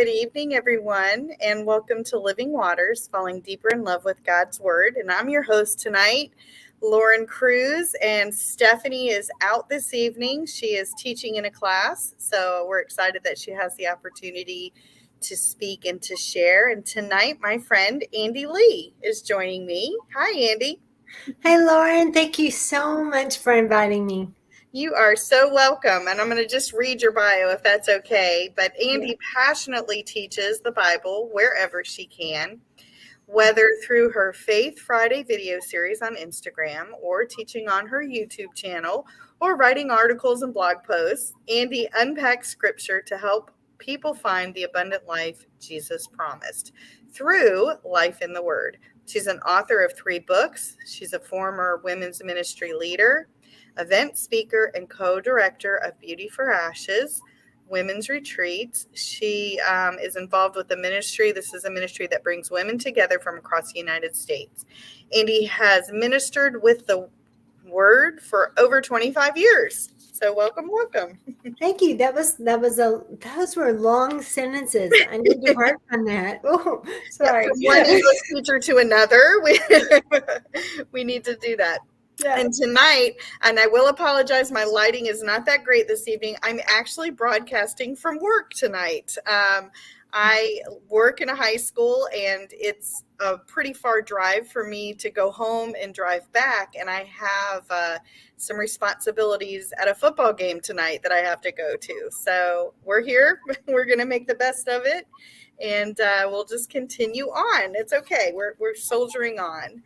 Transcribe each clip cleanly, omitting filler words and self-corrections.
Good evening, everyone, and welcome to Living Waters, falling deeper in love with God's Word. And I'm your host tonight, Lauren Cruz, and Stephanie is out this evening. She is teaching in a class, so we're excited that she has the opportunity to speak and to share. And tonight, my friend Andy Lee is joining me. Hi, Andy. Hi, Lauren. Thank you so much for inviting me. You are so welcome. And I'm going to just read your bio if that's okay. But Andy passionately teaches the Bible wherever she can, whether through her Faith Friday video series on Instagram or teaching on her YouTube channel or writing articles and blog posts. Andy unpacks scripture to help people find the abundant life Jesus promised through life in the Word. She's an author of 3 books. She's a former women's ministry leader, event speaker, and co-director of Beauty for Ashes women's retreats. She is involved with the ministry. This is a ministry that brings women together from across the United States. Andy has ministered with the Word for over 25 years. So welcome. Thank you. Those were long sentences. I need to work on that. Oh, sorry. From one English teacher to another, we need to do that. Yeah. And tonight, and I will apologize, my lighting is not that great this evening. I'm actually broadcasting from work tonight. I work in a high school, and it's a pretty far drive for me to go home and drive back. And I have some responsibilities at a football game tonight that I have to go to. So we're here. We're going to make the best of it. And we'll just continue on. It's okay. We're soldiering on.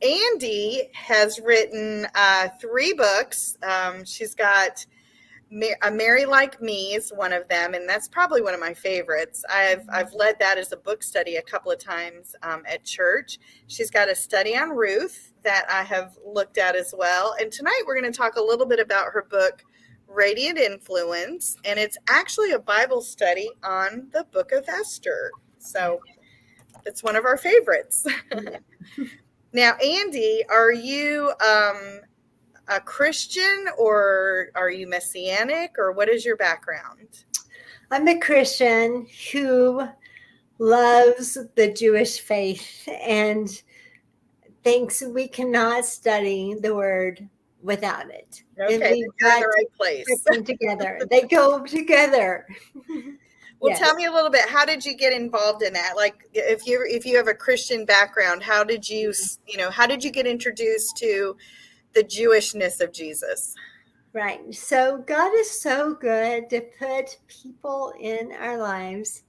Andy has written 3 books. She's got A Mary Like Me is one of them, and that's probably one of my favorites. I've led that as a book study a couple of times at church. She's got a study on Ruth that I have looked at as well. And tonight we're going to talk a little bit about her book, Radiant Influence, and it's actually a Bible study on the book of Esther. So it's one of our favorites. Now, Andy, are you a Christian, or are you Messianic, or what is your background? I'm a Christian who loves the Jewish faith and thinks we cannot study the Word without it. Okay, you're in the right place. Together. They go together. Well, Tell me a little bit. How did you get involved in that? Like, if you have a Christian background, how did you get introduced to the Jewishness of Jesus? Right. So God is so good to put people in our lives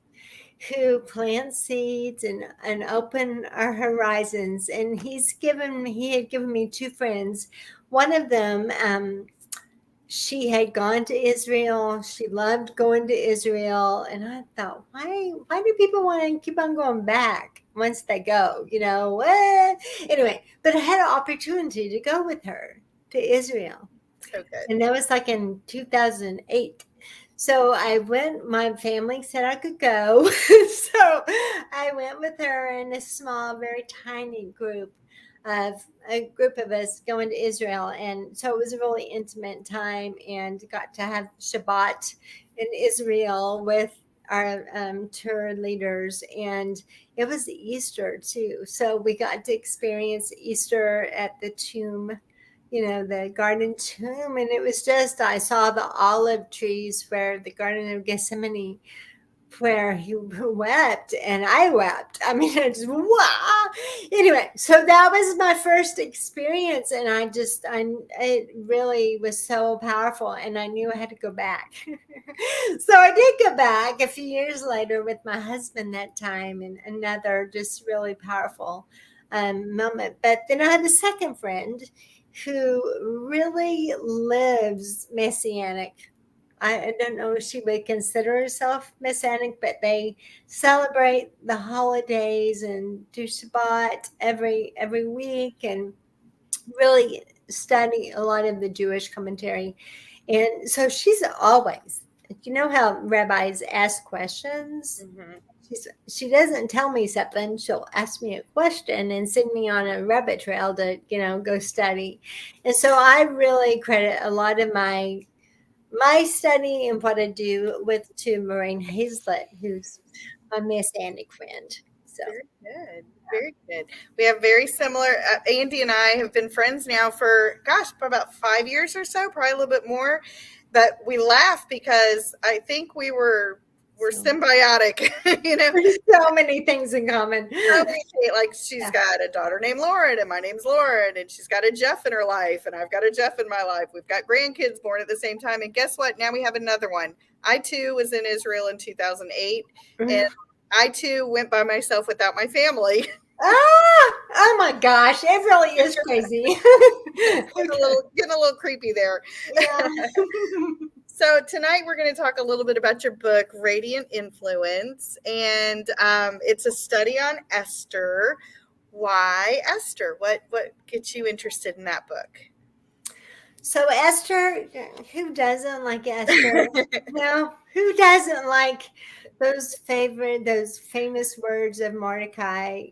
who plant seeds and open our horizons. And he had given me 2 friends. One of them, she had gone to Israel. She loved going to Israel. And I thought, why do people want to keep on going back once they go? What? Anyway, but I had an opportunity to go with her to Israel. Okay. And that was like in 2008. So I went, my family said I could go. So I went with her in a small, very tiny group of us going to Israel. And so it was a really intimate time, and got to have Shabbat in Israel with our tour leaders. And it was Easter too. So we got to experience Easter at the tomb, the garden tomb. And it was I saw the olive trees where the Garden of Gethsemane, where he wept, and I wept. I mean, wow. Anyway, so that was my first experience, and it really was so powerful, and I knew I had to go back. So I did go back a few years later with my husband that time, and another just really powerful moment. But then I had a second friend who really lives Messianic. I don't know if she would consider herself Messianic, but they celebrate the holidays and do Shabbat every week, and really study a lot of the Jewish commentary. And so she's always, how rabbis ask questions? Mm-hmm. She doesn't tell me something. She'll ask me a question and send me on a rabbit trail to, go study. And so I really credit a lot of my my study and what I do to Maureen Hazlett, who's my Messianic friend. So very good. Very good. We have very similar. Andy and I have been friends now for, for about 5 years or so, probably a little bit more. But we laugh because I think we're symbiotic, So many things in common. So many, like she's got a daughter named Lauren, and my name's Lauren, and she's got a Jeff in her life, and I've got a Jeff in my life. We've got grandkids born at the same time, and guess what? Now we have another one. I too was in Israel in 2008, and I too went by myself without my family. Oh my gosh, it really is crazy. Getting a little creepy there. Yeah. So tonight we're going to talk a little bit about your book, Radiant Influence, and it's a study on Esther. Why Esther? What gets you interested in that book? So Esther, who doesn't like Esther? No, who doesn't like those famous words of Mordecai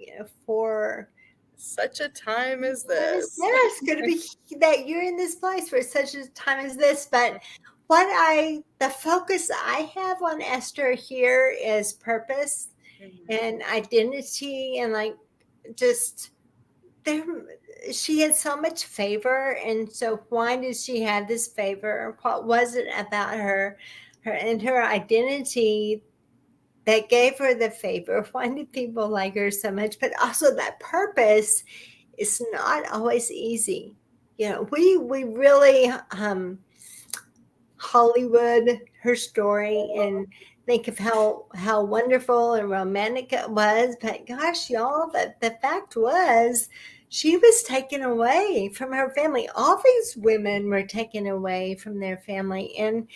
for such a time as this? Yes, going to be that you're in this place for such a time as this. But the focus I have on Esther here is purpose and identity, and like just there. She had so much favor, and so why did she have this favor? What was it about her and her identity that gave her the favor? Why did people like her so much? But also that purpose is not always easy. We really Hollywood her story and think of how wonderful and romantic it was. But gosh, y'all, the fact was she was taken away from her family. All these women were taken away from their family, and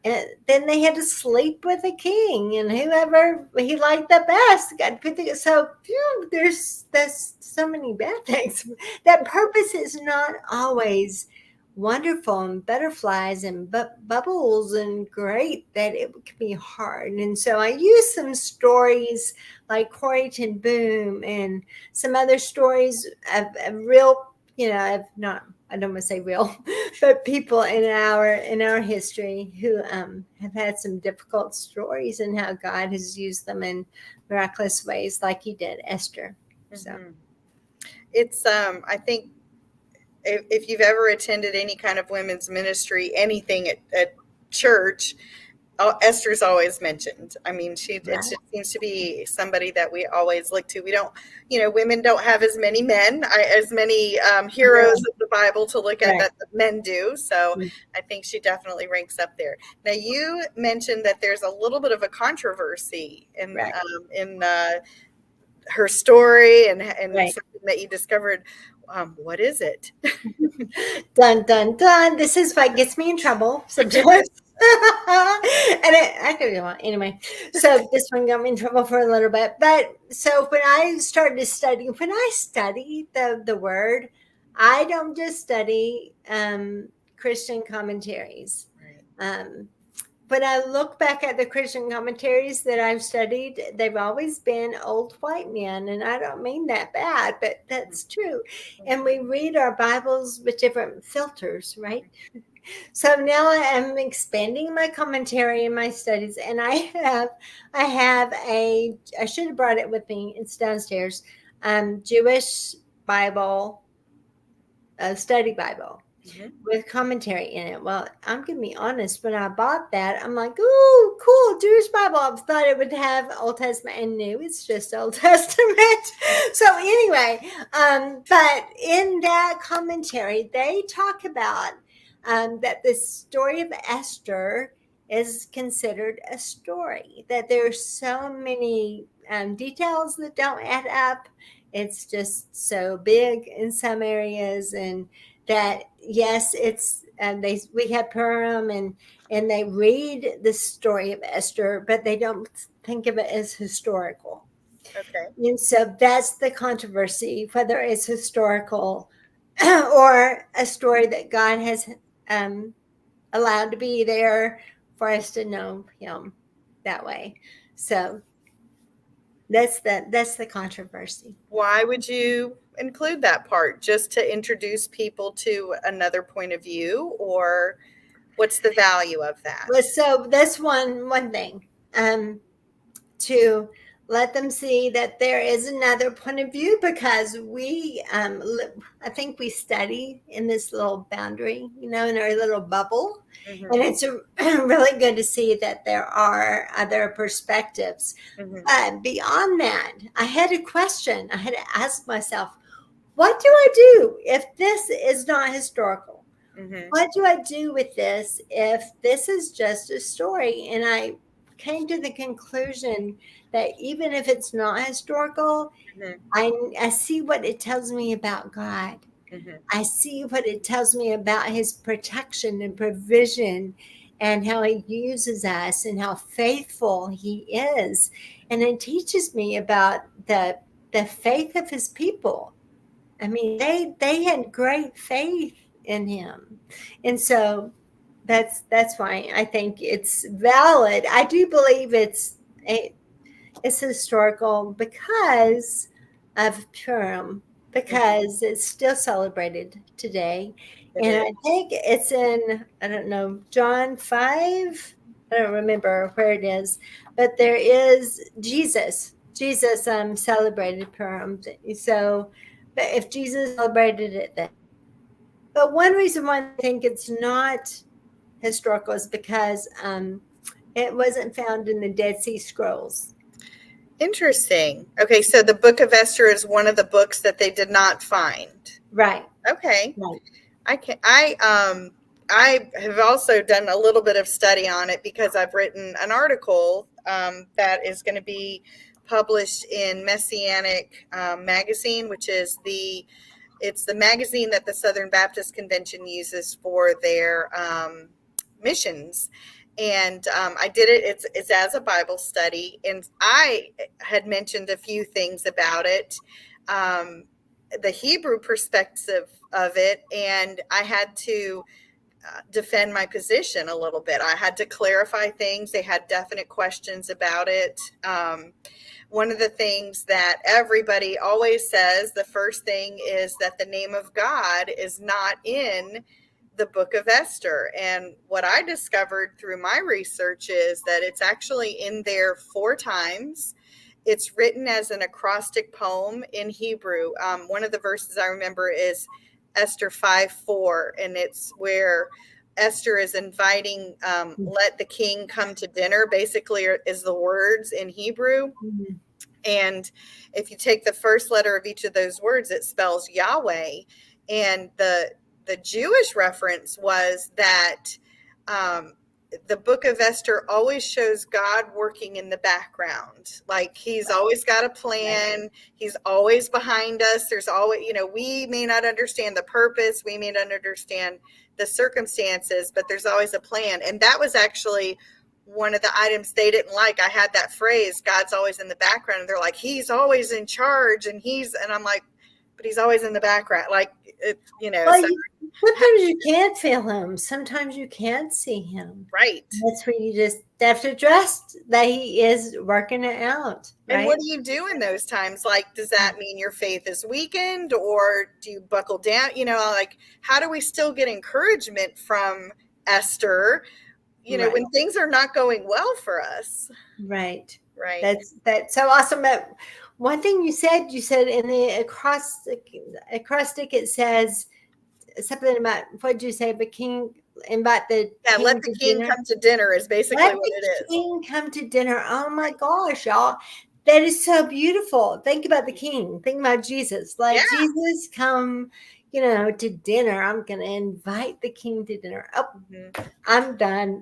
then they had to sleep with the king, and whoever he liked the best got put together. So there's so many bad things. That purpose is not always wonderful and butterflies and bubbles and great, that it can be hard. And so I use some stories like Corrie ten Boom and some other stories of real, I don't want to say real, but people in our history who have had some difficult stories, and how God has used them in miraculous ways, like He did Esther. So it's I think if you've ever attended any kind of women's ministry, anything at church, Esther's always mentioned. I mean, it just seems to be somebody that we always look to. We don't, women don't have as many as many heroes of the Bible to look at that men do. So I think she definitely ranks up there. Now, you mentioned that there's a little bit of a controversy in her story and something that you discovered. What is it? Dun, dun, dun. This is what gets me in trouble sometimes. And I could go on anyway. So this one got me in trouble for a little bit. But so when I started studying, the word, I don't just study Christian commentaries. When I look back at the Christian commentaries that I've studied, they've always been old white men. And I don't mean that bad, but that's true. And we read our Bibles with different filters, right? So now I am expanding my commentary and my studies. And I should have brought it with me. It's downstairs. Jewish Bible, study Bible. With commentary in it. Well, I'm going to be honest. When I bought that, I'm like, "Ooh, cool, Jewish Bible." I thought it would have Old Testament and New. It's just Old Testament. So anyway, but in that commentary, they talk about that the story of Esther is considered a story. That there's so many details that don't add up. It's just so big in some areas, and that yes, it's we have Purim and they read the story of Esther, but they don't think of it as historical. Okay. And so that's the controversy, whether it's historical or a story that God has allowed to be there for us to know Him that way. So that's the controversy. Why would you include that part? Just to introduce people to another point of view, or What's the value of that? So that's one thing, to let them see that there is another point of view, because we, I think we study in this little boundary, in our little bubble. Mm-hmm. And it's really good to see that there are other perspectives. Mm-hmm. Beyond that, I had a question. I had to ask myself, what do I do if this is not historical? Mm-hmm. What do I do with this if this is just a story? And I came to the conclusion that even if it's not historical, Mm-hmm. I see what it tells me about God. Mm-hmm. I see what it tells me about his protection and provision, and how he uses us and how faithful he is. And it teaches me about the faith of his people. I mean, they had great faith in him. And so that's why I think it's valid. I do believe it's historical because of Purim, because it's still celebrated today. It And is. I think it's in, I don't know, John 5. I don't remember where it is, but there is Jesus. Jesus celebrated Purim. So, but if Jesus celebrated it then. But one reason why I think it's not historical is because it wasn't found in the Dead Sea Scrolls. Interesting. Okay, so the Book of Esther is one of the books that they did not find. Right. Okay. Right. I have also done a little bit of study on it because I've written an article that is going to be published in Messianic Magazine, which is it's the magazine that the Southern Baptist Convention uses for their missions. And I did it. It's as a Bible study, and I had mentioned a few things about it, the Hebrew perspective of it, and I had to defend my position a little bit. I had to clarify things. They had definite questions about it. One of the things that everybody always says, the first thing is that the name of God is not in the Book of Esther. And what I discovered through my research is that it's actually in there 4 times. It's written as an acrostic poem in Hebrew. One of the verses I remember is Esther 5:4, and it's where Esther is inviting, let the king come to dinner, basically is the words in Hebrew. Mm-hmm. And if you take the first letter of each of those words, it spells Yahweh. And the Jewish reference was that the Book of Esther always shows God working in the background. Like he's always got a plan. He's always behind us. There's always, we may not understand the purpose. We may not understand the circumstances, but there's always a plan. And that was actually one of the items they didn't like. I had that phrase, God's always in the background. And they're like, he's always in charge. And I'm like, but he's always in the background. Like, Well, sometimes you can't feel him. Sometimes you can't see him. Right. That's where you just have to trust that he is working it out. Right? And what do you do in those times? Like, does that mean your faith is weakened, or do you buckle down? Like, how do we still get encouragement from Esther, when things are not going well for us? Right. Right. That's so awesome. But one thing you said in the acrostic, it says something about, what did you say? The king, invite the king let the king come to dinner is basically what it is. Let the king come to dinner. Oh my gosh, y'all. That is so beautiful. Think about the king. Think about Jesus. Jesus come, to dinner. I'm going to invite the king to dinner. Oh, I'm done.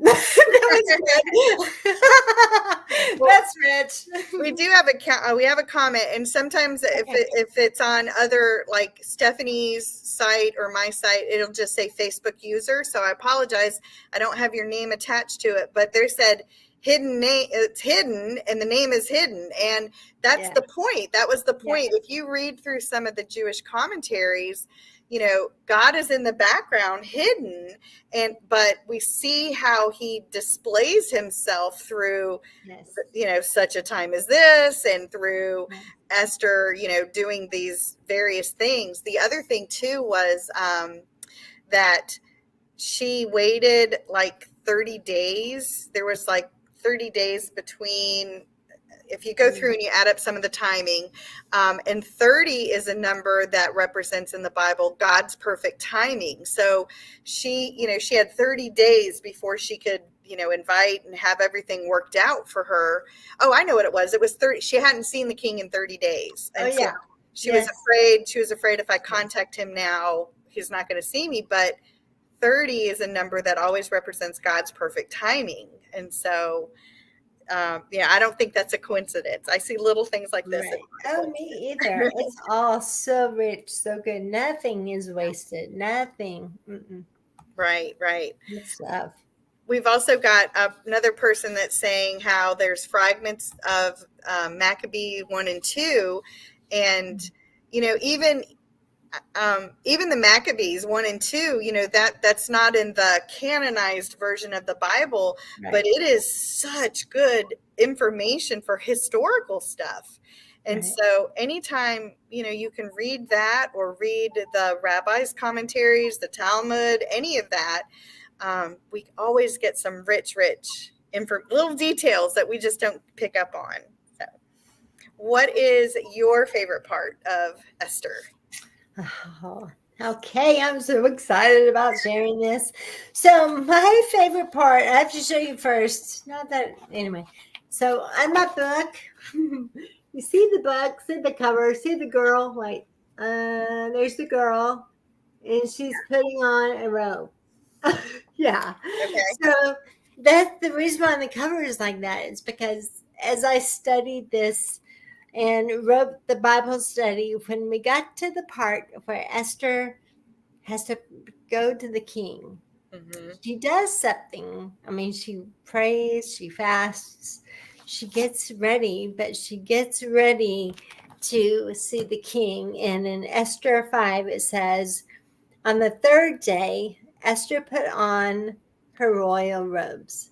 That's rich. We do have a comment, and sometimes if it's on other, like Stephanie's site or my site, it'll just say Facebook user. So I apologize. I don't have your name attached to it, but they said hidden name. It's hidden, and the name is hidden, and that's the point. That was the point. If you read through some of the Jewish commentaries, God is in the background, hidden, but we see how he displays himself through, such a time as this, and through Esther, doing these various things. The other thing too was that she waited like 30 days. There was like 30 days between, if you go through and you add up some of the timing, and 30 is a number that represents in the Bible God's perfect timing. So she had 30 days before she could, invite and have everything worked out for her. Oh, I know what it was. It was 30. She hadn't seen the king in 30 days. And so she was afraid. She was afraid if I contact him now, he's not going to see me. But 30 is a number that always represents God's perfect timing. And so, I don't think that's a coincidence. I see little things like this. Right. Oh, me either. It's all so rich, so good. Nothing is wasted. Nothing. Mm-mm. Right. Good stuff. We've also got another person that's saying how there's fragments of Maccabee 1 and 2. And, even the Maccabees 1 and 2, that's not in the canonized version of the Bible, but it is such good information for historical stuff. And so anytime, you can read that or read the rabbis' commentaries, the Talmud, any of that, we always get some rich little details that we just don't pick up on. So what is your favorite part of Esther? Oh, okay, I'm so excited about sharing this. So my favorite part, I have to show you first. Not that, anyway. So on my book, you see the book, see the cover, see the girl. Wait, there's the girl, and she's putting on a robe. Yeah. Okay. So that's the reason why the cover is like that. It's because as I studied this and wrote the Bible study, when we got to the part where Esther has to go to the king, she does something. I mean, she prays, she fasts, she gets ready, but she gets ready to see the king. And in Esther 5, it says, on the third day, Esther put on her royal robes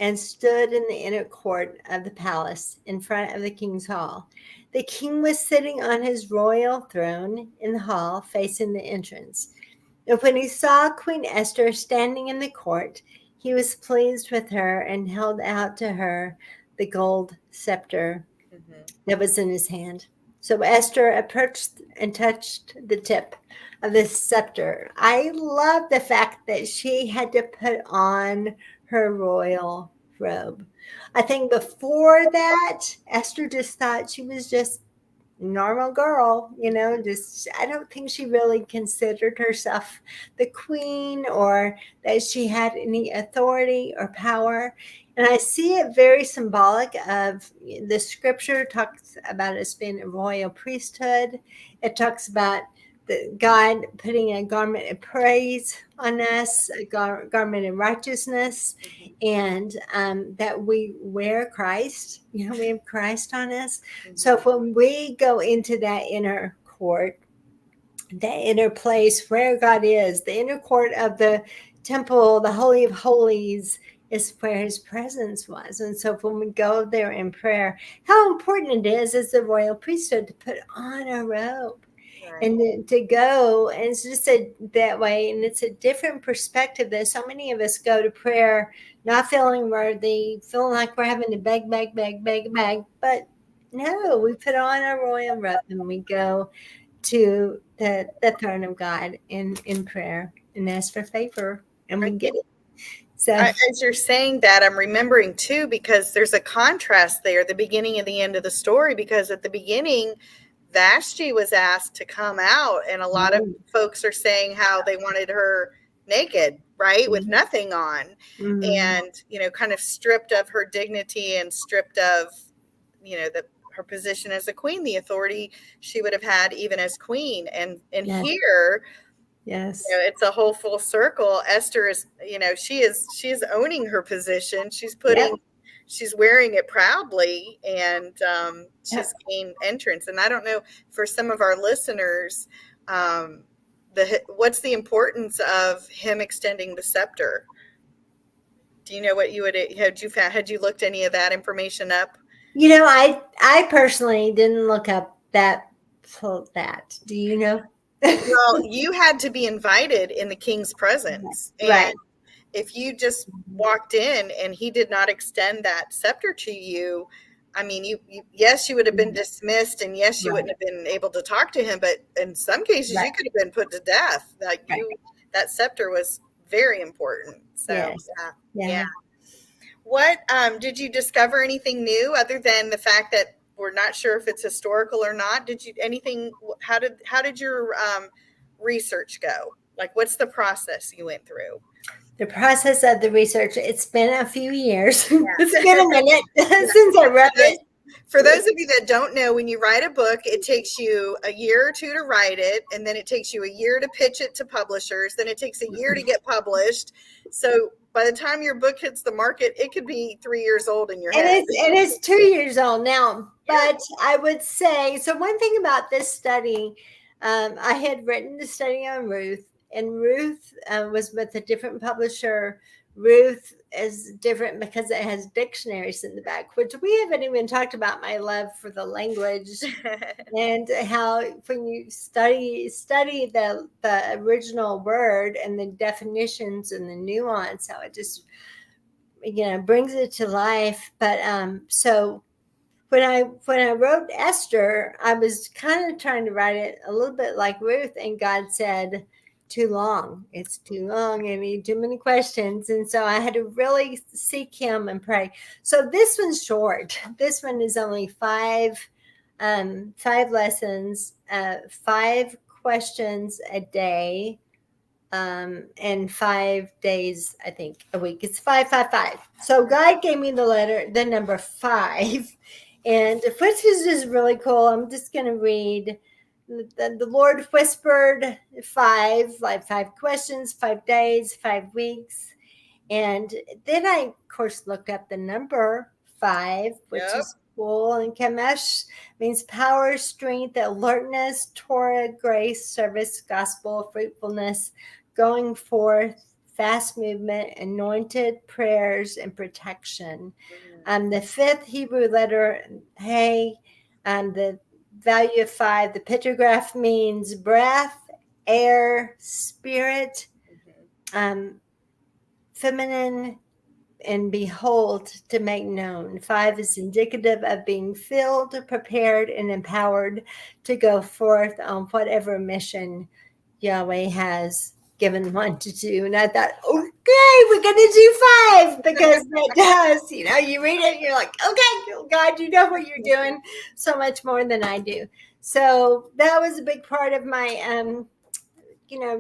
and stood in the inner court of the palace in front of the king's hall. The king was sitting on his royal throne in the hall facing the entrance. And when he saw Queen Esther standing in the court, he was pleased with her and held out to her the gold scepter that was in his hand. So Esther approached and touched the tip of the scepter. I love the fact that she had to put on her royal robe. I think before that, Esther just thought she was just a normal girl, I don't think she really considered herself the queen or that she had any authority or power. And I see it very symbolic of the scripture talks about us being a royal priesthood. It talks about God putting a garment of praise on us, a garment of righteousness, and that we wear Christ. We have Christ on us. So when we go into that inner court, the inner place where God is, the inner court of the temple, the Holy of Holies, is where his presence was. And so when we go there in prayer, how important it is as the royal priesthood to put on a robe. And to go, and it's just that way, and it's a different perspective that so many of us go to prayer not feeling worthy, feeling like we're having to beg. But no, we put on our royal robe and we go to the throne of God in prayer and ask for favor, and we get it. So as you're saying that, I'm remembering too, because there's a contrast there, the beginning and the end of the story, because at the beginning, Vashti was asked to come out, and a lot of folks are saying how they wanted her naked, right, with nothing on, and kind of stripped of her dignity and stripped of her position as a queen, the authority she would have had even as queen. And here, it's a whole full circle. Esther is, she is owning her position. She's putting. She's wearing it proudly, and she's gained entrance. And I don't know, for some of our listeners, what's the importance of him extending the scepter? Do you know what had you looked any of that information up? I personally didn't look up that. Do you know? Well, you had to be invited in the king's presence. Right. And if you just walked in and he did not extend that scepter to you, I mean, yes, you would have been dismissed, and yes, you wouldn't have been able to talk to him. But in some cases, you could have been put to death. Like that scepter was very important. So Yes. yeah. What did you discover anything new other than the fact that we're not sure if it's historical or not? Did you anything? How did your research go? Like, what's the process you went through? The process of the research, it's been a few years. It's been a minute since I wrote it. For those of you that don't know, when you write a book, it takes you a year or two to write it, and then it takes you a year to pitch it to publishers. Then it takes a year to get published. So by the time your book hits the market, it could be 3 years old in your head. And it's 2 years old now. But I would say, so one thing about this study, I had written the study on Ruth, and Ruth was with a different publisher. Ruth is different because it has dictionaries in the back, which we haven't even talked about my love for the language and how when you study the original word and the definitions and the nuance, how it just brings it to life. But so when I wrote Esther, I was kind of trying to write it a little bit like Ruth, and God said, too long. It's too long. I need too many questions. And so I had to really seek him and pray. So this one's short. This one is only five lessons, 5 questions a day, and 5 days, I think, a week. It's 5, 5, 5. So God gave me the number 5, and which is just really cool. I'm just going to read. The Lord whispered 5, like 5 questions, 5 days, 5 weeks. And then I, of course, looked up the number 5, which is cool. And Kamesh means power, strength, alertness, Torah, grace, service, gospel, fruitfulness, going forth, fast movement, anointed prayers, and protection. The 5th Hebrew letter, hey, the value of 5, the pictograph means breath, air, spirit, feminine, and behold, to make known. 5 is indicative of being filled, prepared, and empowered to go forth on whatever mission Yahweh has given one to do. And I thought, okay, we're going to do 5, because that does, you read it and you're like, okay, God, you know what you're doing so much more than I do. So that was a big part of my,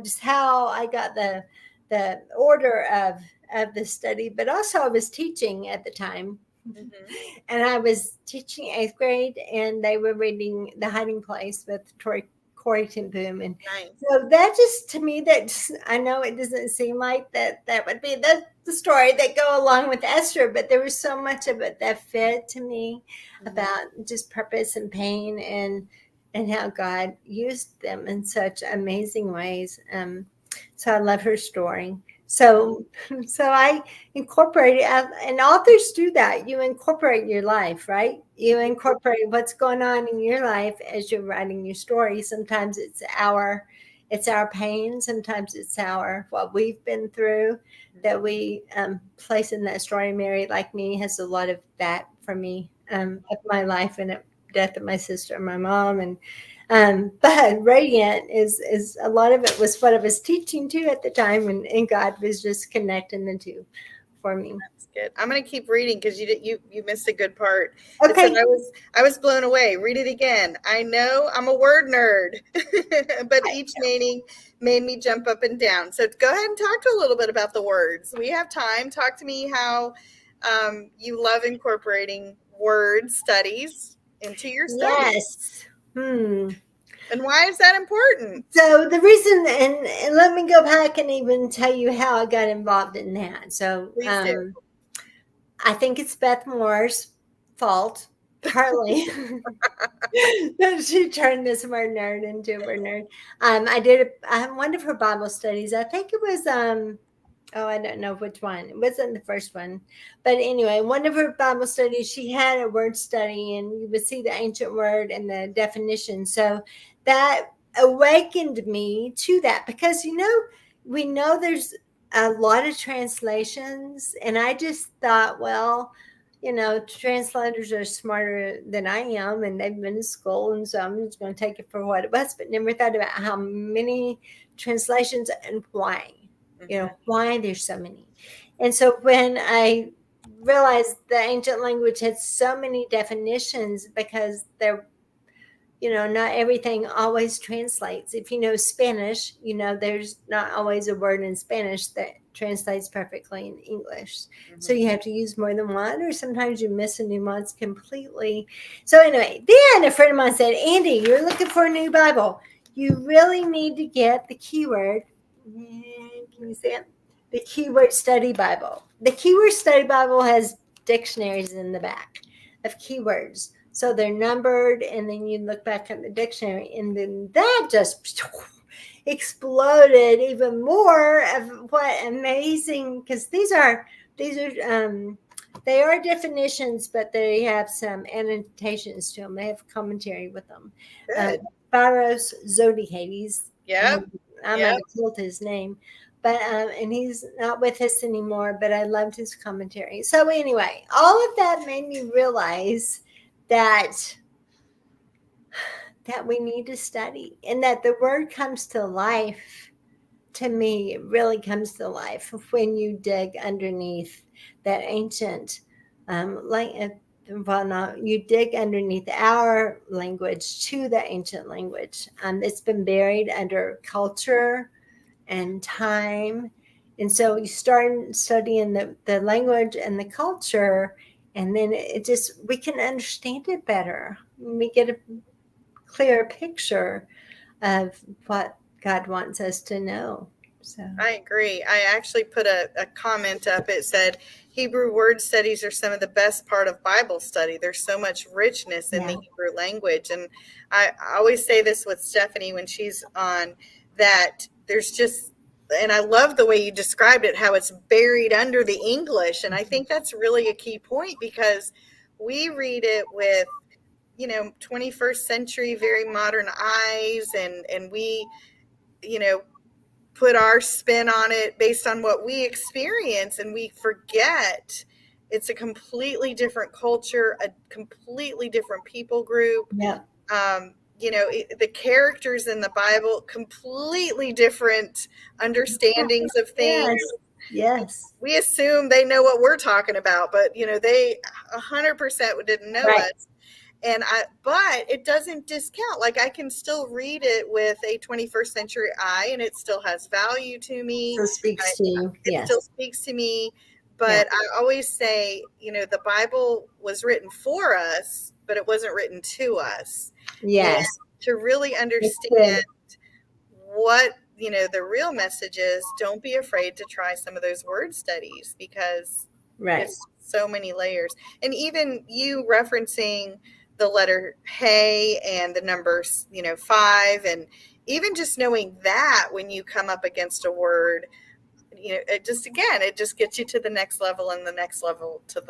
just how I got the order of the study. But also I was teaching at the time. And I was teaching 8th grade, and they were reading The Hiding Place with Corey ten Boom. And so that just, to me, I know it doesn't seem like that would be the story that go along with Esther, but there was so much of it that fit to me about just purpose and pain, and how God used them in such amazing ways. So I love her story. So I incorporate it, and authors do that. You incorporate your life, right? You incorporate what's going on in your life as you're writing your story. Sometimes it's our pain. Sometimes it's what we've been through that we place in that story. Mary, like me, has a lot of that for me, of my life and the death of my sister and my mom. And but Radiant is a lot of it was what I was teaching too at the time, and God was just connecting the two for me. That's good. I'm going to keep reading because you missed a good part. Okay. I was blown away. Read it again. I know I'm a word nerd, but each meaning made me jump up and down. So go ahead and talk a little bit about the words. We have time. Talk to me how you love incorporating word studies into your studies. Yes. And why is that important? So the reason, and let me go back and even tell you how I got involved in that. So I think it's Beth Moore's fault, partly. She turned this word nerd into a word nerd. I did one of her Bible studies. I think it was I don't know which one. It wasn't the first one. But anyway, one of her Bible studies, she had a word study, and you would see the ancient word and the definition. So that awakened me to that, because, we know there's a lot of translations, and I just thought, well, translators are smarter than I am, and they've been to school, and so I'm just going to take it for what it was, but never thought about how many translations and why, why there's so many. And so when I realized the ancient language had so many definitions, because they're, not everything always translates. If you know Spanish, there's not always a word in Spanish that translates perfectly in English. So you have to use more than one, or sometimes you miss a nuance completely. So anyway, then a friend of mine said, Andy, you're looking for a new Bible. You really need to get the keyword. Can you see it? The Keyword Study Bible. The Keyword Study Bible has dictionaries in the back of keywords. So they're numbered, and then you look back at the dictionary, and then that just exploded even more of what amazing, because these are they are definitions, but they have some annotations to them. They have commentary with them. Pharos Zodhiates. Yep. I'm going to quote his name. But and he's not with us anymore, but I loved his commentary. So anyway, all of that made me realize that we need to study, and that the word comes to life. To me, it really comes to life when you dig underneath that ancient you dig underneath our language to the ancient language. It's been buried under culture and time. And so you start studying the language and the culture, and then we can understand it better. We get a clearer picture of what God wants us to know. So I agree. I actually put a comment up. It said, Hebrew word studies are some of the best part of Bible study. There's so much richness in the Hebrew language. And I always say this with Stephanie when she's on, that there's just, and I love the way you described it, how it's buried under the English. And I think that's really a key point, because we read it with, 21st century, very modern eyes, and we, put our spin on it based on what we experience, and we forget it's a completely different culture, a completely different people group. Yeah. The characters in the Bible, completely different understandings of things. Yes. We assume they know what we're talking about, but they 100% didn't know us. But it doesn't discount. Like, I can still read it with a 21st century eye, and it still has value to me. So speaks to you. It still speaks to me. But I always say, the Bible was written for us, but it wasn't written to us. Yes. And to really understand what, the real message is, don't be afraid to try some of those word studies, because it's so many layers. And even you referencing the letter hey and the numbers, 5, and even just knowing that when you come up against a word, it just gets you to the next level, and the next level to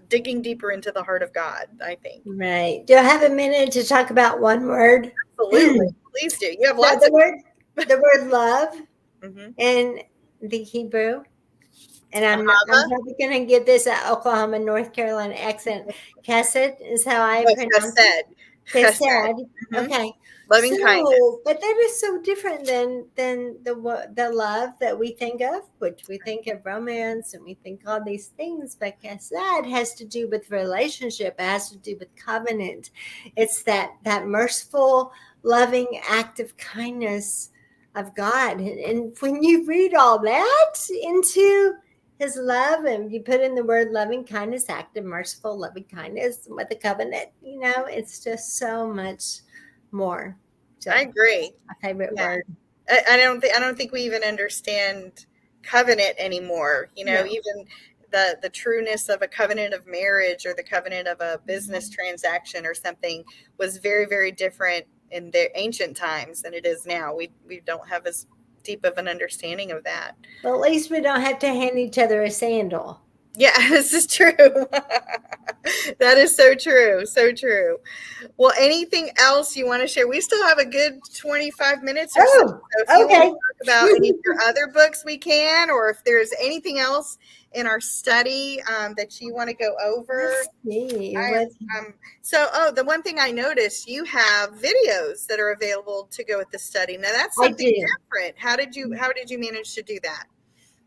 digging deeper into the heart of God, I think. Right. Do I have a minute to talk about one word? Absolutely. Please do. You have lots of the word love in the Hebrew. And I'm probably going to get this Oklahoma, North Carolina accent. Chesed is how I pronounce it. Chesed. Okay. Loving kindness. But that is so different than the love that we think of, which we think of romance, and we think all these things. But Chesed has to do with relationship. It has to do with covenant. It's that merciful, loving act of kindness of God. And when you read all that into His love, and you put in the word loving kindness, active, merciful, loving kindness with a covenant, it's just so much more. So I agree. My favorite word. I don't think we even understand covenant anymore. Even the trueness of a covenant of marriage, or the covenant of a business transaction or something, was very, very different in the ancient times than it is now. We don't have as deep of an understanding of that. Well, at least we don't have to hand each other a sandal. Yeah, this is true. That is so true. So true. Well, anything else you want to share? We still have a good 25 minutes or so. Oh, So if you want to okay. talk about any of your other books, we can, or if there's anything else in our study that you want to go over. Let's see. The one thing I noticed, you have videos that are available to go with the study. Now that's I something do. different. How did you manage to do that?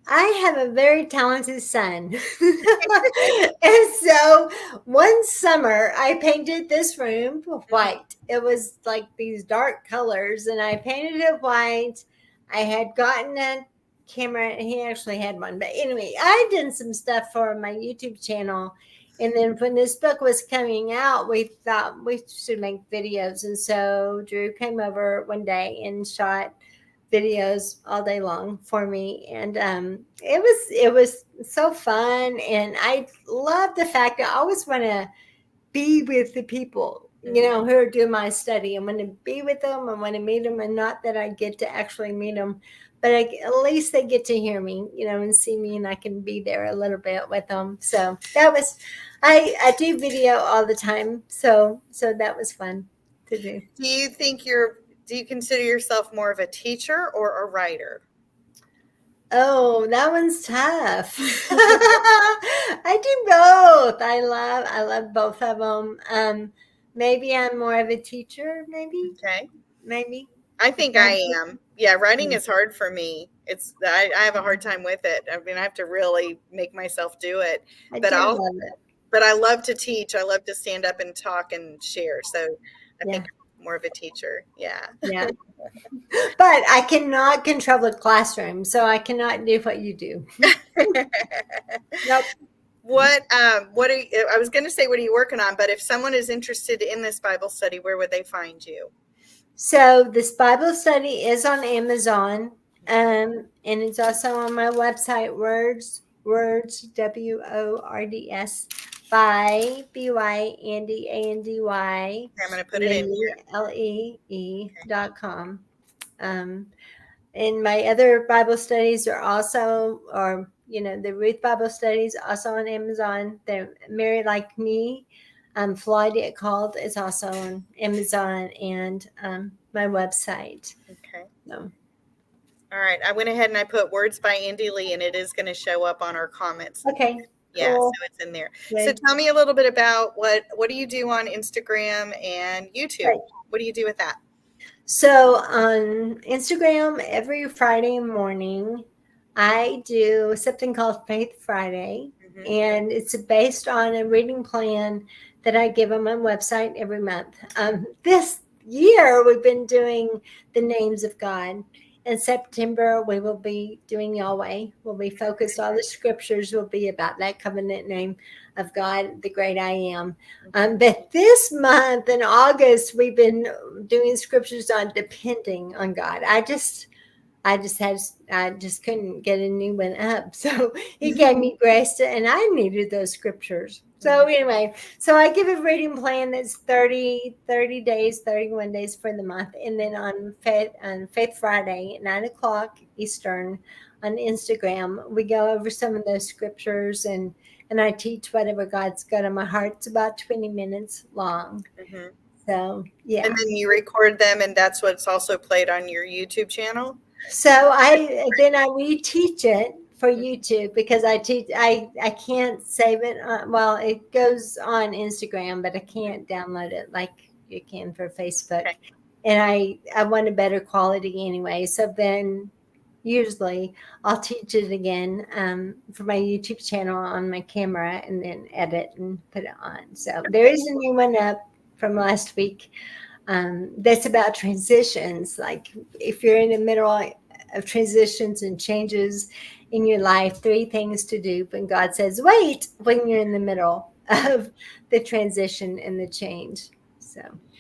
I have a very talented son. And so one summer I painted this room white. It was like these dark colors, and I painted it white. I had gotten a camera, and he actually had one. But anyway, I did some stuff for my YouTube channel. And then when this book was coming out, we thought we should make videos. And so Drew came over one day and shot videos all day long for me, and it was so fun. And I love the fact that I always want to be with the people, who are doing my study. I want to be with them, I want to meet them, and not that I get to actually meet them, but at least they get to hear me, and see me, and I can be there a little bit with them. So that was, I do video all the time, so that was fun to do. Do you consider yourself more of a teacher or a writer? Oh, that one's tough. I do both. I love both of them. Maybe I'm more of a teacher. Okay. Maybe. I think I am. Yeah, writing is hard for me. I have a hard time with it. I mean, I have to really make myself do it. I But do I'll love it. but I love to teach. I love to stand up and talk and share. So I Yeah. think I'm more of a teacher. Yeah. Yeah. But I cannot control the classroom, so I cannot do what you do. Nope. I was going to say, what are you working on? But if someone is interested in this Bible study, where would they find you? So this Bible study is on Amazon, and it's also on my website, words WORDS by BY Andy ANDY I'm going to put it in here. LEE.com. And my other Bible studies are also, the Ruth Bible studies, also on Amazon. They're Mary Like Me, Floyd It Called is also on Amazon, and my website. Okay. So. All right. I went ahead and I put Words by Andy Lee, and it is going to show up on our comments. Okay. Yeah, cool. so it's in there. Good. So tell me a little bit about what do you do on Instagram and YouTube? Right. What do you do with that? So on Instagram, every Friday morning, I do something called Faith Friday, and it's based on a reading plan that I give on my website every month. This year, we've been doing the names of God. In September, we will be doing Yahweh. We'll be focused, all the scriptures will be about that covenant name of God, the great I am. But this month in August, we've been doing scriptures on depending on God. I just couldn't get a new one up. So he gave me grace and I needed those scriptures. So anyway, so I give a reading plan that's 30 days, 31 days for the month. And then on Faith Friday at 9:00 Eastern on Instagram, we go over some of those scriptures, and I teach whatever God's got on my heart. It's about 20 minutes long. Mm-hmm. So, yeah. And then you record them, and that's what's also played on your YouTube channel? So I reteach it for YouTube, because I can't save it. It goes on Instagram, but I can't download it like you can for Facebook. Okay. And I want a better quality anyway. So then usually I'll teach it again for my YouTube channel on my camera, and then edit and put it on. So there is a new one up from last week. That's about transitions. Like if you're in the middle of transitions and changes in your life, 3 things to do when God says, wait, when you're in the middle of the transition and the change. So,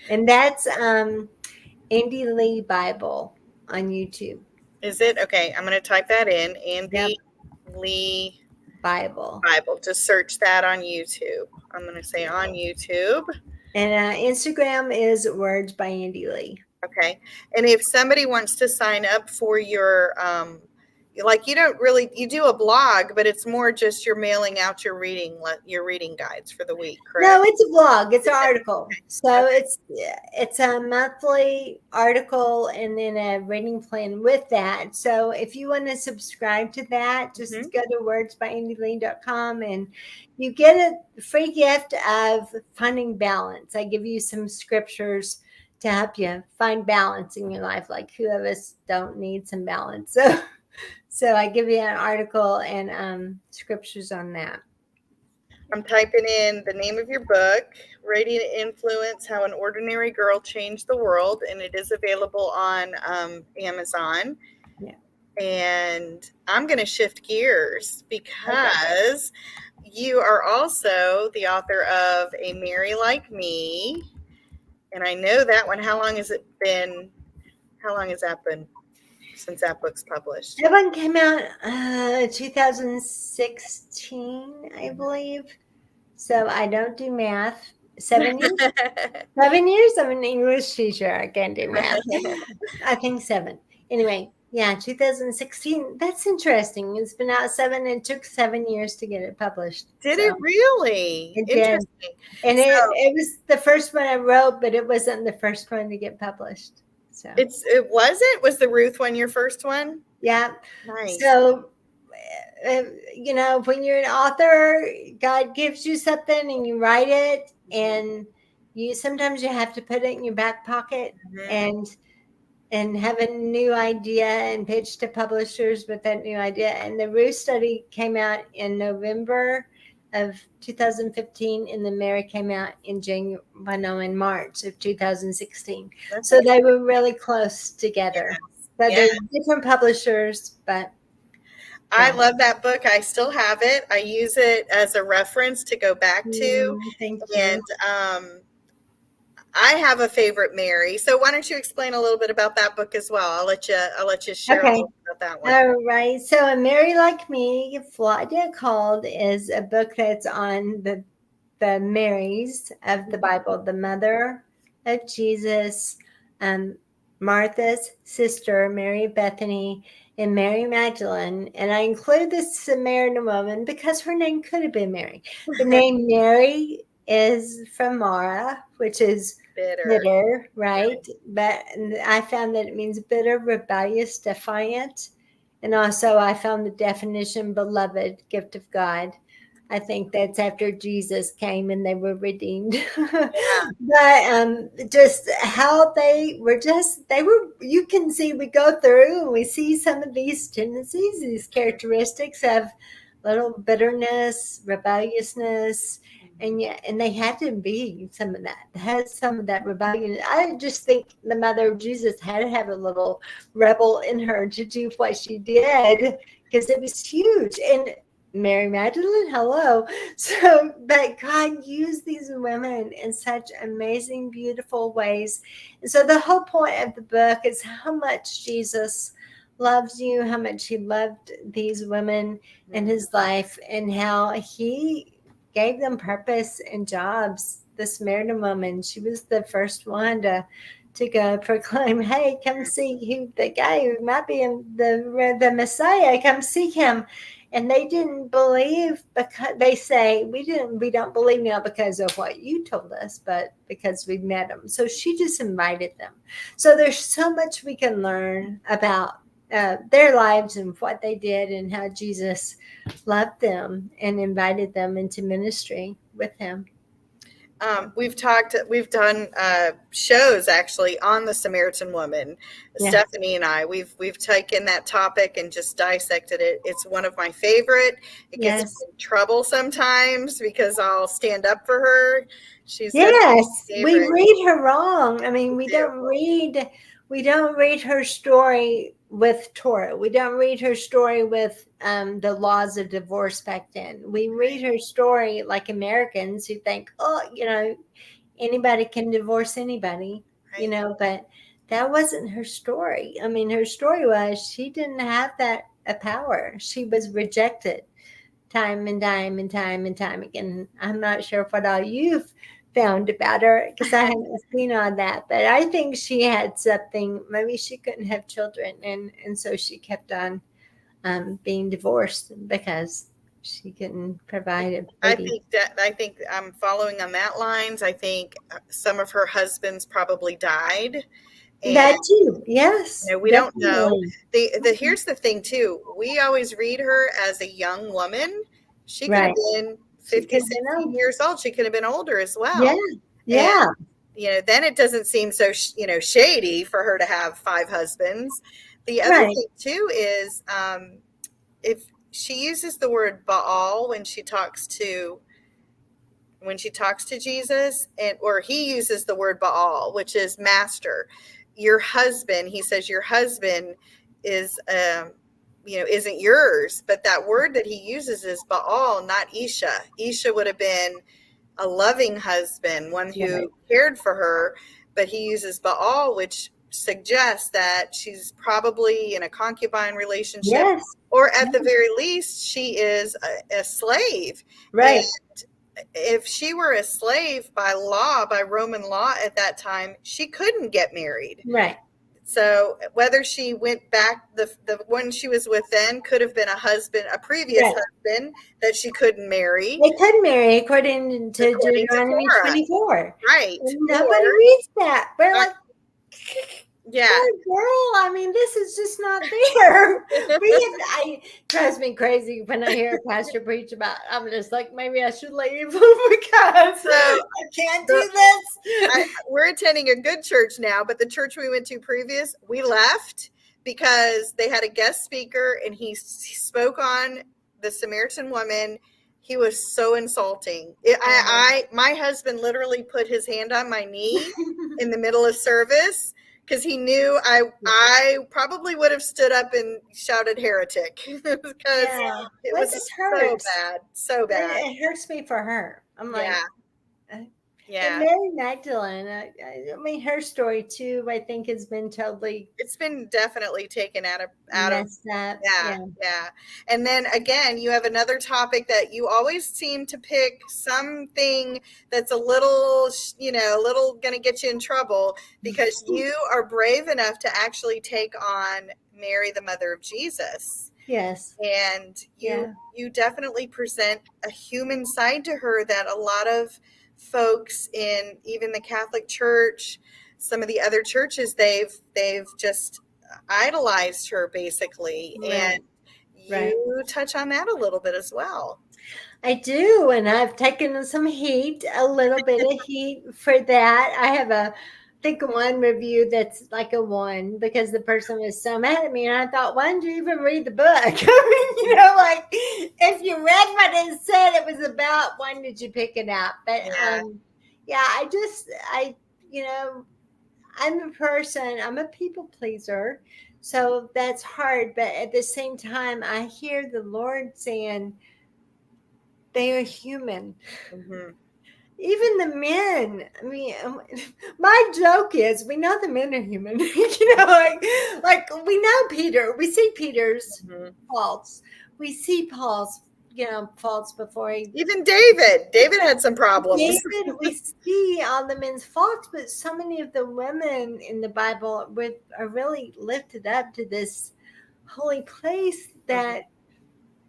and that's Andy Lee Bible on YouTube. Is it? Okay. I'm going to type that in. Andy Lee Bible. Just search that on YouTube. I'm going to say on YouTube. And Instagram is Words by Andy Lee. Okay. And if somebody wants to sign up for your like you don't really, you do a blog, but it's more just you're mailing out your reading guides for the week, correct? No, it's a blog. It's an article. So Okay. it's a monthly article and then a reading plan with that. So if you want to subscribe to that, just go to wordsbyandylee.com and you get a free gift of finding balance. I give you some scriptures to help you find balance in your life. Like who of us don't need some balance? So I give you an article and scriptures on that. I'm typing in the name of your book, Radiant Influence, How an Ordinary Girl Changed the World, and it is available on Amazon. Yeah. And I'm going to shift gears because you are also the author of A Mary Like Me. And I know that one. How long has that been since that book's published? That one came out 2016, I believe. So I don't do math. 7 years? 7 years? I'm an English teacher. I can't do math. I think 7. Anyway, yeah, 2016. That's interesting. It's been out 7. It took 7 years to get it published. Did it really? It did. Interesting. And it was the first one I wrote, but it wasn't the first one to get published. So was the Ruth one your first one? Yeah. Nice. So, when you're an author, God gives you something and you write it, and sometimes you have to put it in your back pocket and have a new idea and pitch to publishers with that new idea. And the Ruth study came out in November of 2015, and the Mary came out in March of 2016. So they were really close together. So they're different publishers, but I love that book. I still have it. I use it as a reference to go back to. Thank you. And I have a favorite Mary. So why don't you explain a little bit about that book as well? I'll let you share a little bit about that one. All right. So A Mary Like Me, Flawed Called, is a book that's on the Marys of the Bible, the mother of Jesus, Martha's sister, Mary of Bethany, and Mary Magdalene. And I include the Samaritan woman because her name could have been Mary. The name Mary is from Mara, which is bitter, right? But I found that it means bitter, rebellious, defiant. And also I found the definition beloved, gift of God. I think that's after Jesus came and they were redeemed. But just how they were you can see, we go through and we see some of these tendencies, these characteristics of little bitterness, rebelliousness, and they had to be some of that. It has some of that rebellion. I just think the mother of Jesus had to have a little rebel in her to do what she did, because it was huge. And Mary Magdalene, hello. So, but God used these women in such amazing, beautiful ways. And so the whole point of the book is how much Jesus loves you, how much he loved these women in his life, and how he gave them purpose and jobs. The Samaritan woman, she was the first one to go proclaim, hey, come see the guy who might be the Messiah, come seek him. And they didn't believe, because they say, we don't believe now because of what you told us, but because we met him. So she just invited them. So there's so much we can learn about their lives and what they did, and how Jesus loved them and invited them into ministry with him. We've done shows actually on the Samaritan woman. Stephanie and I, we've taken that topic and just dissected it. It's one of my favorite. It gets me in trouble sometimes because I'll stand up for her. She's we read her wrong. I mean, we don't read her story with Torah. We don't read her story with the laws of divorce back then. We read her story like Americans who think, anybody can divorce anybody, but that wasn't her story. I mean, her story was she didn't have that power. She was rejected time and time and time and time again. I'm not sure what all you've found about her, because I haven't seen all that, but I think she had something. Maybe she couldn't have children, and so she kept on being divorced because she couldn't provide a baby. I think I'm following on that lines. I think some of her husbands probably died. And That too, yes. we don't know. Here's the thing too. We always read her as a young woman. She could have been 50, 60 years old. She could have been older as well. Yeah. And, then it doesn't seem so, shady for her to have 5 husbands. The other thing too is if she uses the word Baal when she talks to Jesus, or he uses the word Baal, which is master. Your husband, he says, your husband is, isn't yours. But that word that he uses is Baal, not Isha. Isha would have been a loving husband, one who cared for her. But he uses Baal, which suggests that she's probably in a concubine relationship, or at the very least, she is a slave. Right. And if she were a slave by law, by Roman law at that time, she couldn't get married. Right. So whether she went back, the one she was with then could have been a previous husband that she couldn't marry. They could marry according to Deuteronomy 24. Right. And nobody reads that. We're like, yeah, girl, I mean, this is just not there. It drives me crazy when I hear a pastor preach about, I'm just like, maybe I should leave because I can't do this. We're attending a good church now, but the church we went to previous, we left because they had a guest speaker and he spoke on the Samaritan woman. He was so insulting. My husband literally put his hand on my knee in the middle of service, because he knew I probably would have stood up and shouted heretic, because it was so bad. It hurts me for her. I'm like, yeah. And Mary Magdalene, I mean, her story too, I think has been it's been definitely taken out of up. Yeah. And then again, you have another topic that you always seem to pick something that's a little going to get you in trouble, because you are brave enough to actually take on Mary, the mother of Jesus. Yes. And you definitely present a human side to her that a lot of folks in even the Catholic Church, some of the other churches, they've just idolized her basically. And you touch on that a little bit as well. I do, and I've taken some heat, a little bit of heat for that. I have I think one review that's like a 1, because the person was so mad at me, and I thought, why didn't you even read the book? I mean, like, if you read what it said it was about, why did you pick it out? But I'm a person, I'm a people pleaser, so that's hard. But at the same time, I hear the Lord saying they are human. Mm-hmm. Even the men, I mean, my joke is, we know the men are human, like we know Peter, we see Peter's faults. We see Paul's, faults before even David had some problems. We see all the men's faults, but so many of the women in the Bible are really lifted up to this holy place that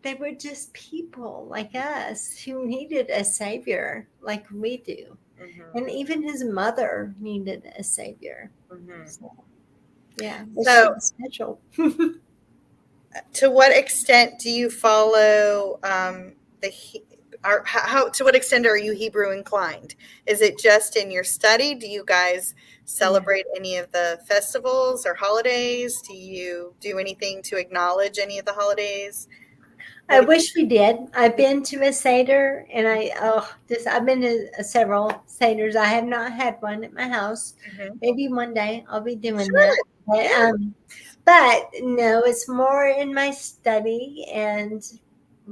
they were just people like us who needed a savior like we do. Mm-hmm. And even his mother needed a savior. Mm-hmm. So special. To what extent do you follow to what extent are you Hebrew inclined? Is it just in your study? Do you guys celebrate any of the festivals or holidays? Do you do anything to acknowledge any of the holidays? I wish we did. I've been to a Seder, and I've been to several Seders. I have not had one at my house. Mm-hmm. Maybe one day I'll be doing that. But no, it's more in my study, and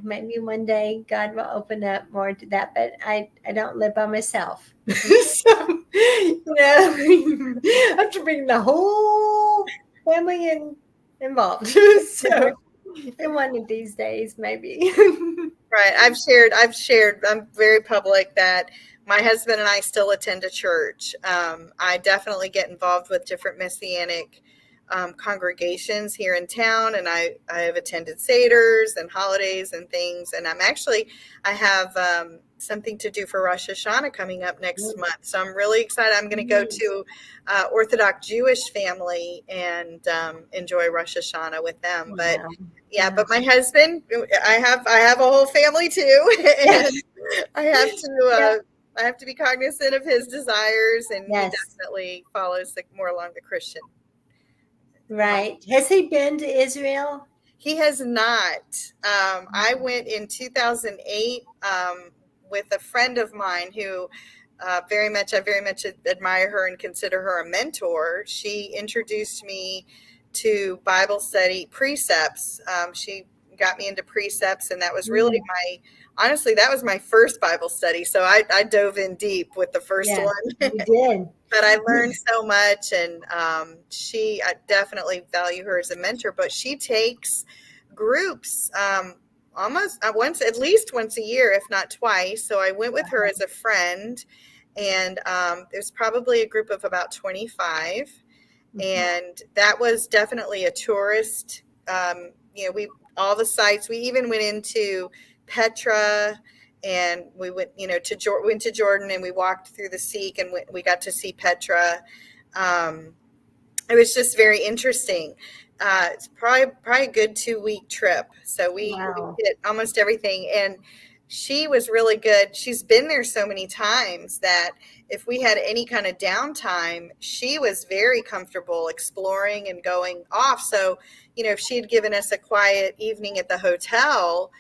maybe one day God will open up more to that. But I don't live by myself. So, I have to bring the whole family involved. So. And one of these days, maybe. Right. I've shared, I'm very public that my husband and I still attend a church. I definitely get involved with different Messianic congregations here in town, and I have attended Seders and holidays and things. And I have something to do for Rosh Hashanah coming up next month. So I'm really excited. I'm going to go to Orthodox Jewish family and enjoy Rosh Hashanah with them. But but my husband, I have a whole family too, and I have to be cognizant of his desires, and he definitely follows more along the Christian. Right. Has he been to Israel? He has not. I went in 2008 with a friend of mine who I very much admire her and consider her a mentor. She introduced me to Bible study precepts. She got me into precepts, and that was really that was my first Bible study. So I dove in deep with the first one. You did. But I learned so much, and I definitely value her as a mentor. But she takes groups at least once a year, if not twice. So I went with her as a friend, and there's probably a group of about 25, and that was definitely a tourist. All the sites. We even went into Petra. And we went, to Jordan, and we walked through the Sikh, and we got to see Petra. It was just very interesting. It's probably a good 2-week trip. So we did almost everything. And she was really good. She's been there so many times that if we had any kind of downtime, she was very comfortable exploring and going off. So, if she had given us a quiet evening at the hotel,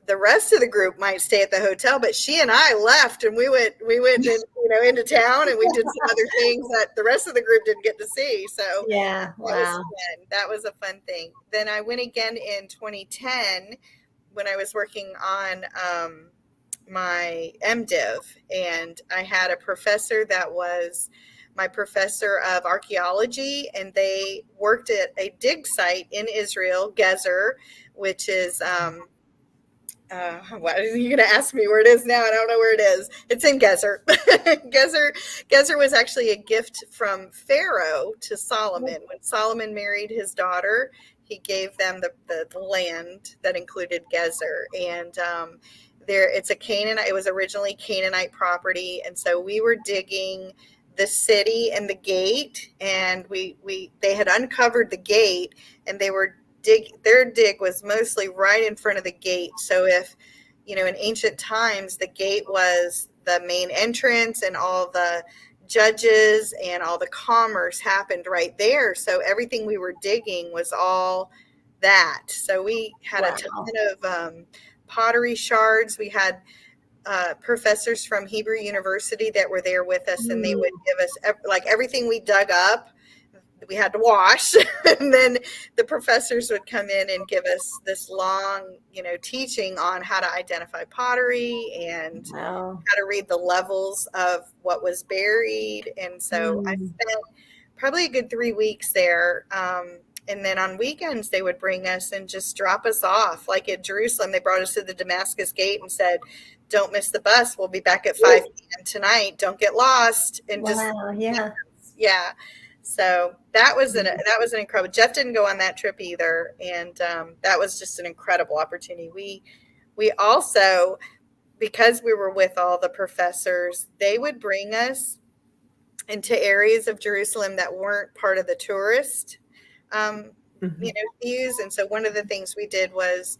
the rest of the group might stay at the hotel, but she and I left, and we went into town, and we did some other things that the rest of the group didn't get to see. So that was a fun thing. Then I went again in 2010 when I was working on my MDiv, and I had a professor that was my professor of archaeology, and they worked at a dig site in Israel, Gezer, which is what are you going to ask me where it is now? I don't know where it is. It's in Gezer. Gezer was actually a gift from Pharaoh to Solomon. When Solomon married his daughter, he gave them the land that included Gezer. And it's a Canaanite. It was originally Canaanite property, and so we were digging the city and the gate, and they had uncovered the gate, and they were their dig was mostly right in front of the gate. So if, in ancient times, the gate was the main entrance, and all the judges and all the commerce happened right there. So everything we were digging was all that. So we had a ton of pottery shards. We had professors from Hebrew University that were there with us, and they would give us everything we dug up. We had to wash, and then the professors would come in and give us this long, teaching on how to identify pottery and how to read the levels of what was buried. And so I spent probably a good 3 weeks there. And then on weekends, they would bring us and just drop us off. Like at Jerusalem, they brought us to the Damascus gate and said, "Don't miss the bus. We'll be back at 5 p.m. tonight. Don't get lost." And so that was an incredible. Jeff didn't go on that trip either, and that was just an incredible opportunity. We also, because we were with all the professors, they would bring us into areas of Jerusalem that weren't part of the tourist views. And so one of the things we did was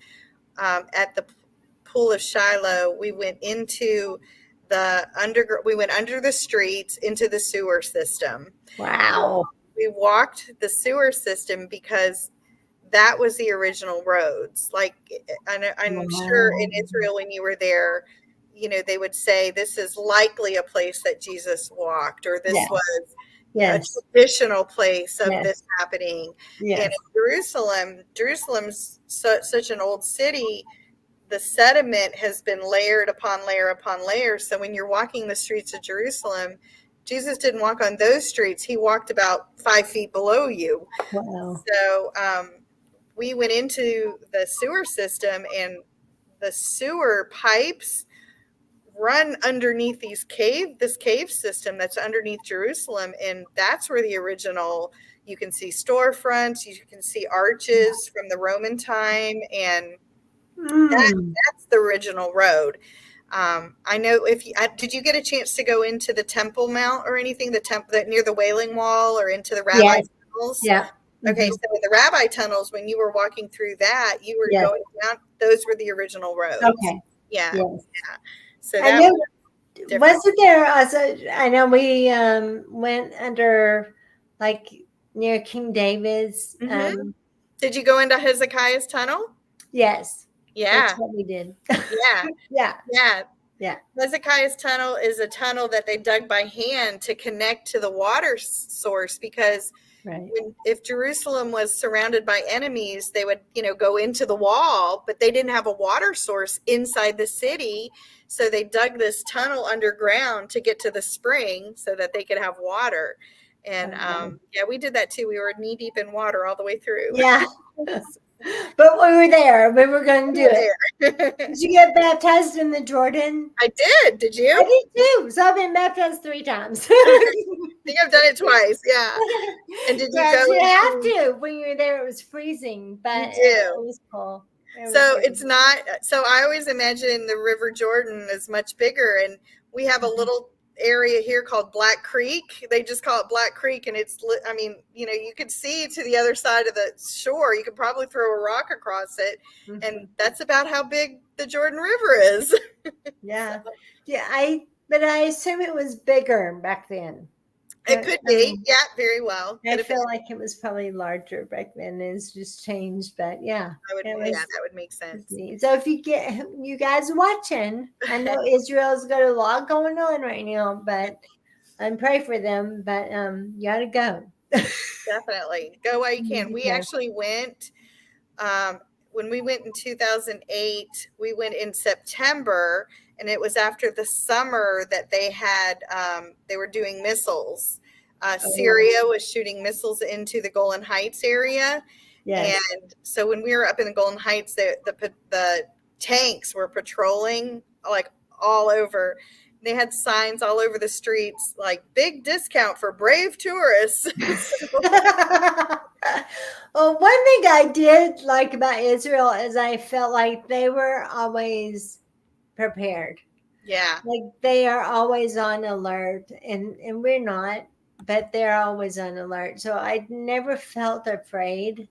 at the pool of Shiloh, we went into we went under the streets into the sewer system. Wow. We walked the sewer system because that was the original roads. I'm sure in Israel, when you were there, they would say this is likely a place that Jesus walked, or this was a traditional place of this happening. And in Jerusalem's such an old city, the sediment has been layered upon layer upon layer. So when you're walking the streets of Jerusalem, Jesus didn't walk on those streets. He walked about 5 feet below you. Wow. So we went into the sewer system, and the sewer pipes run underneath this cave system that's underneath Jerusalem. And that's where the original You can see storefronts. You can see arches from the Roman time, and that's the original road. I know did you get a chance to go into the Temple Mount or anything, the temple that near the Wailing Wall, or into the Rabbi tunnels? Yeah. Okay, so the Rabbi tunnels, when you were walking through that, you were going down. Those were the original roads. Okay. Yeah. Yes. Yeah. So I that know. was Wasn't there also? I know we went under, like, near King David's. Did you go into Hezekiah's tunnel? Yes. Yeah. That's what we did. Yeah. Yeah. Yeah. Yeah. Hezekiah's tunnel is a tunnel that they dug by hand to connect to the water source, because if Jerusalem was surrounded by enemies, they would, go into the wall, but they didn't have a water source inside the city. So they dug this tunnel underground to get to the spring so that they could have water. And we did that too. We were knee deep in water all the way through. Yeah. But we were there. We were going to do it. Did you get baptized in the Jordan? I did. Did you? I did too. So I've been baptized 3 times. I think I've done it twice. Yeah. And did you go? You have to. When you were there, it was freezing, but it was cool. It's not. So I always imagine the River Jordan is much bigger, and we have a little area here called Black Creek. They just call it Black Creek, and it's, I mean, you could see to the other side of the shore. You could probably throw a rock across it, and that's about how big the Jordan River is. Yeah. Yeah, but I assume it was bigger back then. It could be. Yeah, very well. I feel like it was probably larger back then. It's just changed, but yeah. That would make sense. So if you guys are watching, I know Israel's got a lot going on right now, but I'm praying for them, but you gotta go. Definitely. Go while you can. We actually went, when we went in 2008, we went in September, and it was after the summer that they were doing missiles. Syria was shooting missiles into the Golan Heights area. Yes. And so when we were up in the Golan Heights, the tanks were patrolling like all over. They had signs all over the streets, like, big discount for brave tourists. Well, one thing I did like about Israel is I felt like they were always prepared. Yeah. Like, they are always on alert, and we're not, but they're always on alert. So I never felt afraid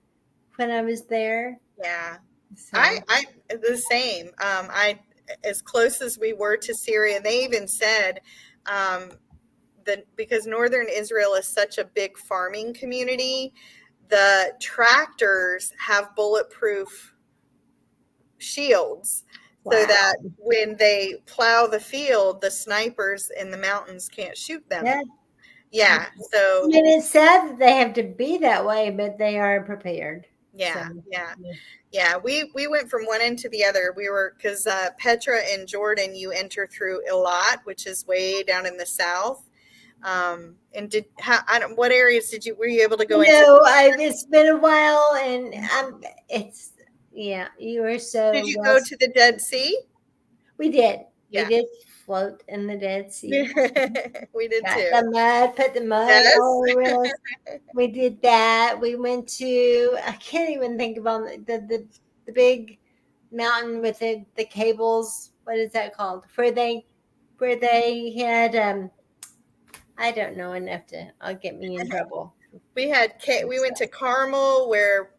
when I was there. Yeah. So. I the same. As close as we were to Syria, they even said that because northern Israel is such a big farming community, the tractors have bulletproof shields. Wow. So that when they plow the field, the snipers in the mountains can't shoot them. Yeah. So, I mean, it's sad that they have to be that way, but they are prepared. Yeah. So, yeah. We went from one end to the other. We were, because Petra in Jordan, you enter through Eilat, which is way down in the south. And what areas were you able to go into? No, it's been a while, and you were so. Did you go to the Dead Sea? We did. Yeah. We did float in the Dead Sea. We did too. The mud, put the mud all over us. We did that. We went to, I can't even think of all the big mountain with the cables. What is that called? Where they had I don't know enough I'll get me in trouble. We went to Carmel where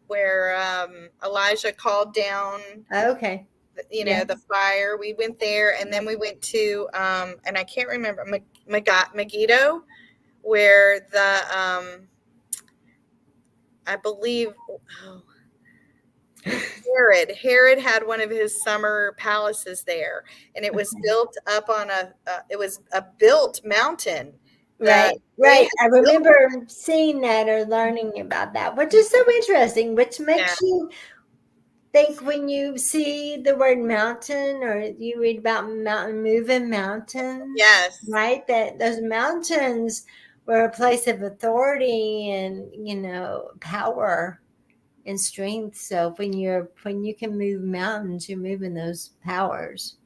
Elijah called down. Okay. The fire. We went there, and then we went to and I can't remember, Megiddo, where the I believe Herod had one of his summer palaces there, and it was built up on it was a built mountain. Right. I remember seeing that or learning about that, which is so interesting, which makes you think when you see the word mountain, or you read about moving mountains. Yes. Right. That those mountains were a place of authority and, power and strength. So when you can move mountains, you're moving those powers.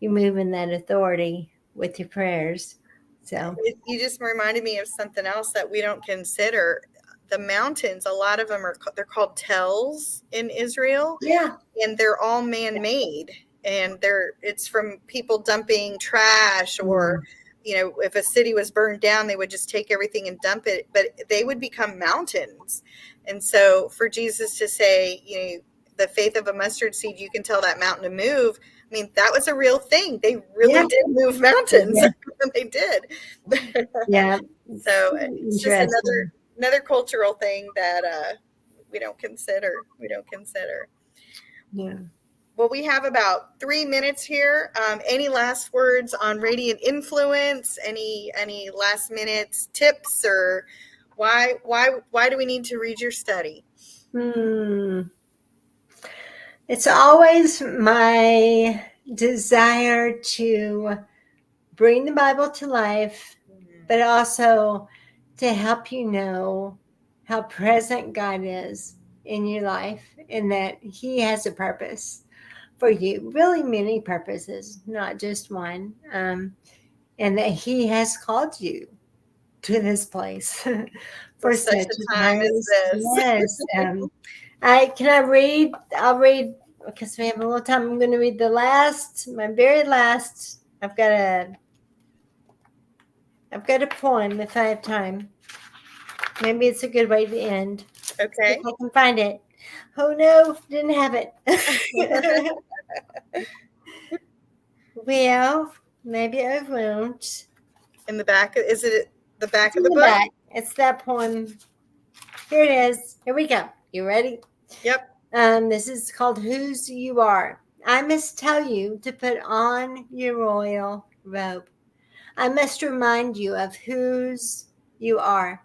You're moving that authority with your prayers. So you just reminded me of something else that we don't consider. the mountains, a lot of them they're called tells in Israel. Yeah. And they're all man-made, and it's from people dumping trash, or if a city was burned down, they would just take everything and dump it, but they would become mountains. And so for Jesus to say, the faith of a mustard seed, you can tell that mountain to move. I mean, that was a real thing. They really did move mountains. They did. Yeah. So it's just another cultural thing that we don't consider. Yeah. Well, we have about 3 minutes here. Any last words on radiant influence? Any last minute tips, or why do we need to read your study? It's always my desire to bring the Bible to life, but also to help you know how present God is in your life, and that He has a purpose for you, really many purposes, not just one, and that He has called you to this place for such a time as this. Yes. I'll read, because we have a little time. I'm going to read my very last. I've got a poem if I have time. Maybe it's a good way to end. Okay. If I can find it. Oh no, didn't have it. Well, maybe I won't. In the back, is it the back of the book? Back. It's that poem. Here it is. Here we go. You ready? Yep. This is called Whose You Are. I must tell you to put on your royal robe. I must remind you of whose you are,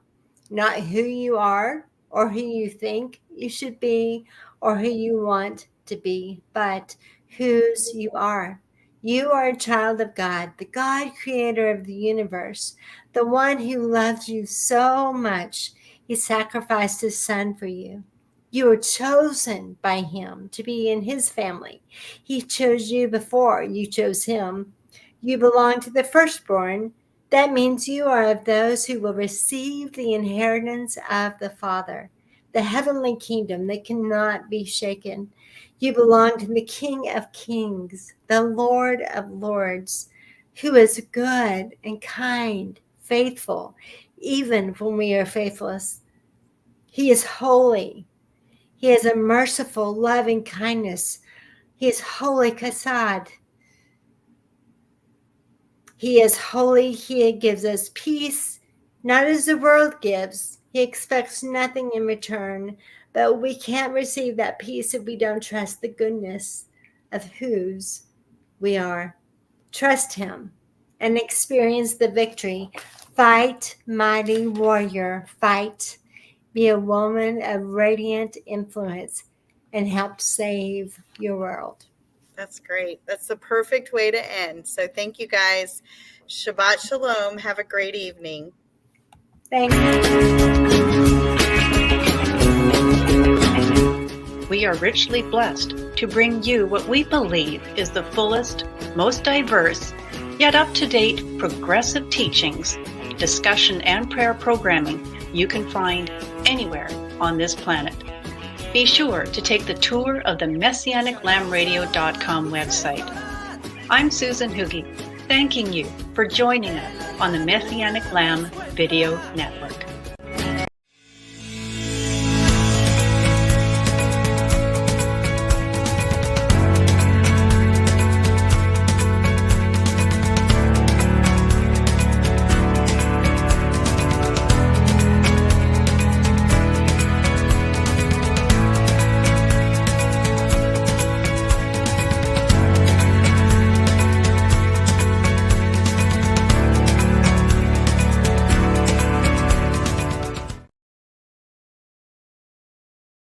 not who you are or who you think you should be or who you want to be, but whose you are. You are a child of God, the God creator of the universe, the one who loves you so much, He sacrificed His Son for you. You were chosen by Him to be in His family. He chose you before you chose Him. You belong to the firstborn. That means you are of those who will receive the inheritance of the Father, the heavenly kingdom that cannot be shaken. You belong to the King of Kings, the Lord of Lords, who is good and kind, faithful, even when we are faithless. He is holy. He has a merciful, loving kindness. He is holy Kasad. He is holy. He gives us peace, not as the world gives. He expects nothing in return, but we can't receive that peace if we don't trust the goodness of whose we are. Trust Him and experience the victory. Fight, mighty warrior, fight. Be a woman of radiant influence and help save your world. That's great. That's the perfect way to end. So thank you guys. Shabbat Shalom. Have a great evening. Thank you. We are richly blessed to bring you what we believe is the fullest, most diverse, yet up-to-date progressive teachings, discussion, and prayer programming you can find anywhere on this planet. Be sure to take the tour of the MessianicLambRadio.com website. I'm Susan Hugie, thanking you for joining us on the Messianic Lamb Video Network.